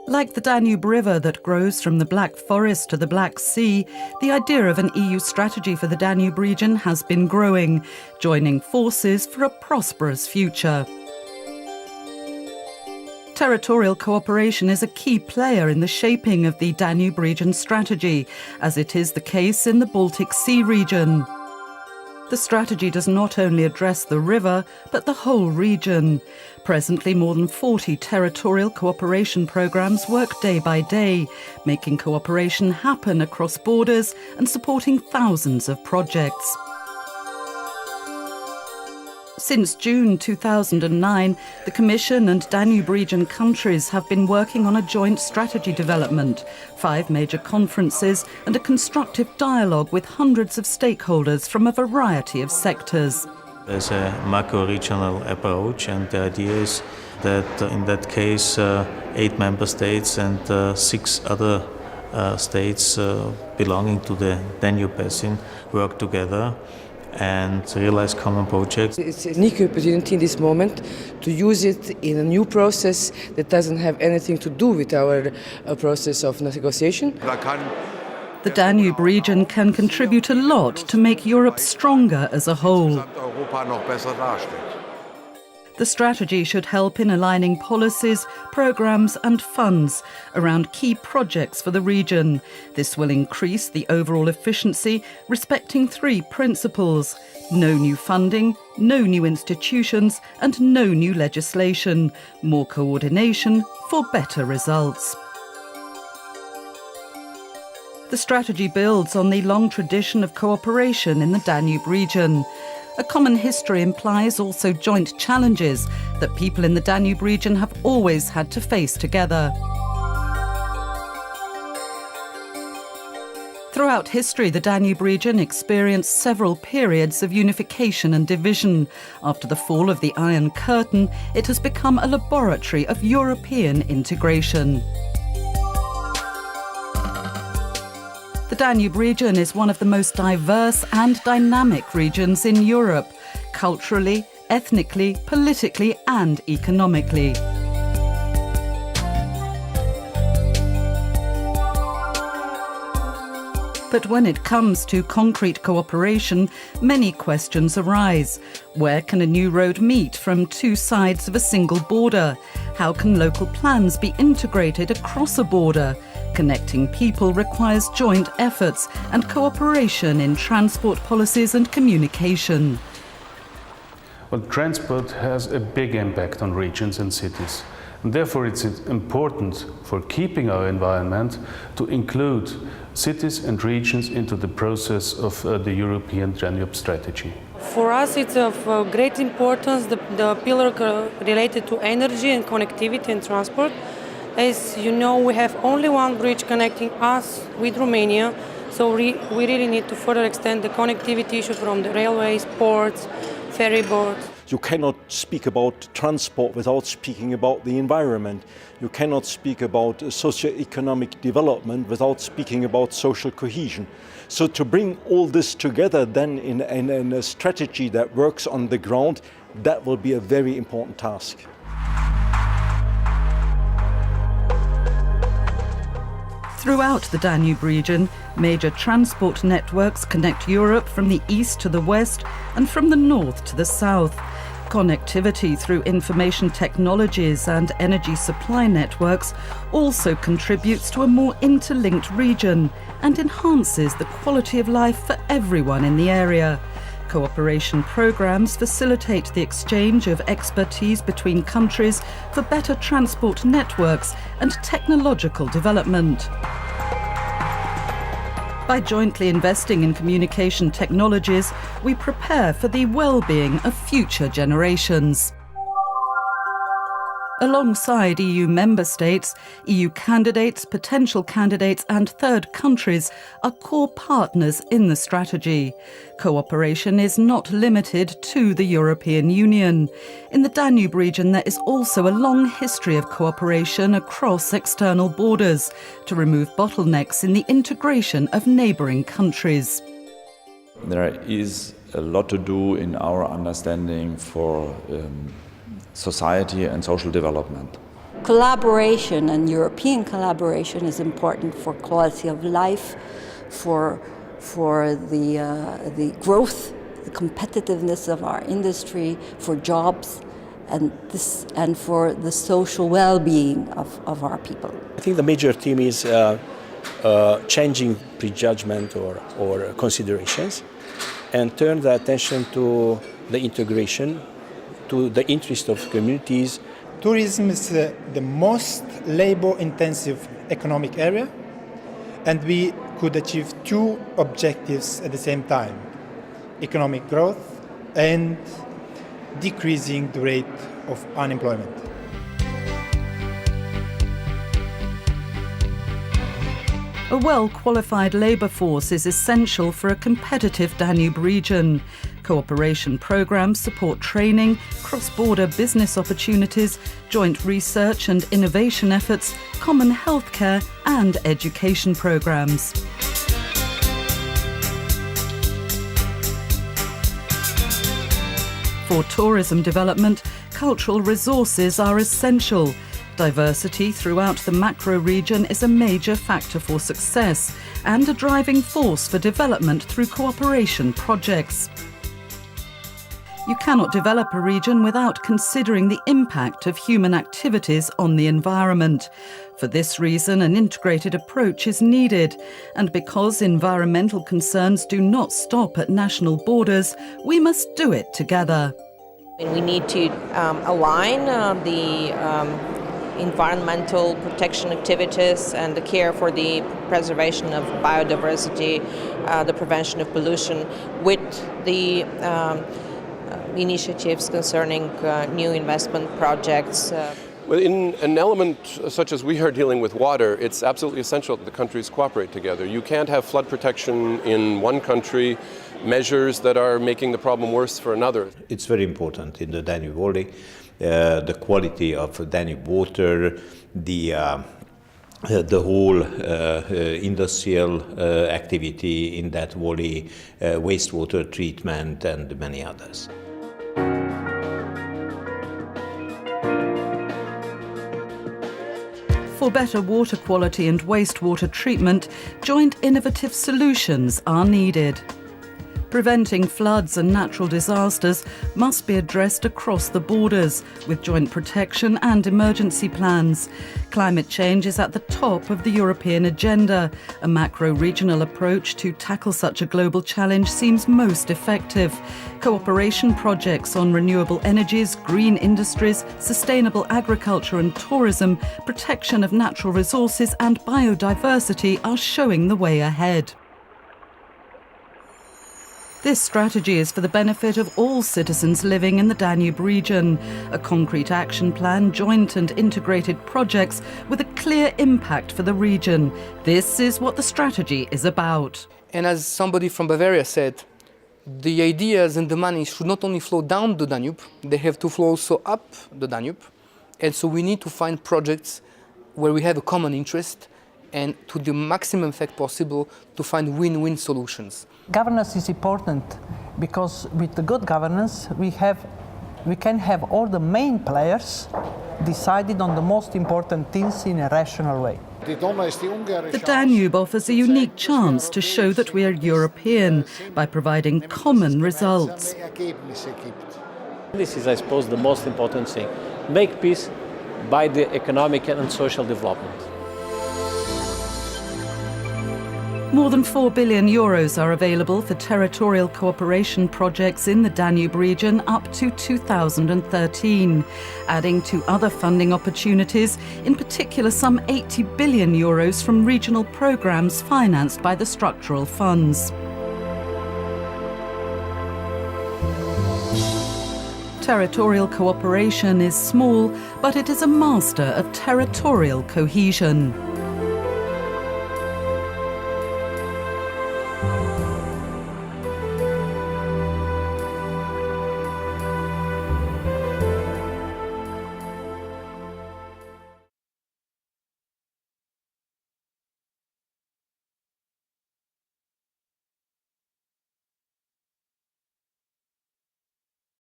Like the Danube River that grows from the Black Forest to the Black Sea, the idea of an EU strategy for the Danube region has been growing, joining forces for a prosperous future. Territorial cooperation is a key player in the shaping of the Danube region strategy, as it is the case in the Baltic Sea region. The strategy does not only address the river, but the whole region. Presently, more than 40 territorial cooperation programmes work day by day, making cooperation happen across borders and supporting thousands of projects. Since June 2009, the Commission and Danube region countries have been working on a joint strategy development, 5 major conferences and a constructive dialogue with hundreds of stakeholders from a variety of sectors. There's a macro-regional approach, and the idea is that in that case 8 member states and 6 other states belonging to the Danube Basin work together and realize common projects. It's a unique opportunity in this moment to use it in a new process that doesn't have anything to do with our process of negotiation. The Danube region can contribute a lot to make Europe stronger as a whole. The strategy should help in aligning policies, programmes and funds around key projects for the region. This will increase the overall efficiency, respecting 3 principles: no new funding, no new institutions and no new legislation. More coordination for better results. The strategy builds on the long tradition of cooperation in the Danube region. A common history implies also joint challenges that people in the Danube region have always had to face together. Throughout history, the Danube region experienced several periods of unification and division. After the fall of the Iron Curtain, it has become a laboratory of European integration. The Danube region is one of the most diverse and dynamic regions in Europe, culturally, ethnically, politically and economically. But when it comes to concrete cooperation, many questions arise. Where can a new road meet from 2 sides of a single border? How can local plans be integrated across a border? Connecting people requires joint efforts and cooperation in transport policies and communication. Well, transport has a big impact on regions and cities. And therefore, it's important for keeping our environment to include cities and regions into the process of the European Danube strategy. For us, it's of great importance, the pillar related to energy and connectivity and transport. As you know, we have only one bridge connecting us with Romania, so we really need to further extend the connectivity issue from the railways, ports, ferry boats. You cannot speak about transport without speaking about the environment. You cannot speak about socio-economic development without speaking about social cohesion. So to bring all this together then in a strategy that works on the ground, that will be a very important task. Throughout the Danube region, major transport networks connect Europe from the east to the west and from the north to the south. Connectivity through information technologies and energy supply networks also contributes to a more interlinked region and enhances the quality of life for everyone in the area. Cooperation programmes facilitate the exchange of expertise between countries for better transport networks and technological development. By jointly investing in communication technologies, we prepare for the well-being of future generations. Alongside EU member states, EU candidates, potential candidates and third countries are core partners in the strategy. Cooperation is not limited to the European Union. In the Danube region, there is also a long history of cooperation across external borders to remove bottlenecks in the integration of neighbouring countries. There is a lot to do in our understanding for society and social development. Collaboration and European collaboration is important for quality of life, for the growth, the competitiveness of our industry, for jobs, and for the social well-being of our people. I think the major theme is changing prejudgment or considerations and turn the attention to the integration, to the interest of communities. Tourism is the most labor-intensive economic area, and we could achieve two objectives at the same time: economic growth and decreasing the rate of unemployment. A well-qualified labour force is essential for a competitive Danube region. Cooperation programmes support training, cross-border business opportunities, joint research and innovation efforts, common healthcare and education programmes. For tourism development, cultural resources are essential. Diversity throughout the macro-region is a major factor for success and a driving force for development through cooperation projects. You cannot develop a region without considering the impact of human activities on the environment. For this reason, an integrated approach is needed. And because environmental concerns do not stop at national borders, we must do it together. We need to align the environmental protection activities and the care for the preservation of biodiversity, the prevention of pollution, with the initiatives concerning new investment projects. Well, in an element such as we are dealing with water, it's absolutely essential that the countries cooperate together. You can't have flood protection in one country, measures that are making the problem worse for another. It's very important in the Danube Valley, the quality of Danube water, the whole industrial activity in that valley, wastewater treatment and many others. For better water quality and wastewater treatment, joint innovative solutions are needed. Preventing floods and natural disasters must be addressed across the borders with joint protection and emergency plans. Climate change is at the top of the European agenda. A macro-regional approach to tackle such a global challenge seems most effective. Cooperation projects on renewable energies, green industries, sustainable agriculture and tourism, protection of natural resources and biodiversity are showing the way ahead. This strategy is for the benefit of all citizens living in the Danube region. A concrete action plan, joint and integrated projects with a clear impact for the region. This is what the strategy is about. And as somebody from Bavaria said, the ideas and the money should not only flow down the Danube, they have to flow also up the Danube. And so we need to find projects where we have a common interest and to the maximum effect possible to find win-win solutions. Governance is important because with the good governance we can have all the main players decided on the most important things in a rational way. The Danube offers a unique chance to show that we are European by providing common results. This is, I suppose, the most important thing. Make peace by the economic and social development. More than €4 billion are available for territorial cooperation projects in the Danube region up to 2013, adding to other funding opportunities, in particular some €80 billion from regional programmes financed by the structural funds. Territorial cooperation is small, but it is a master of territorial cohesion.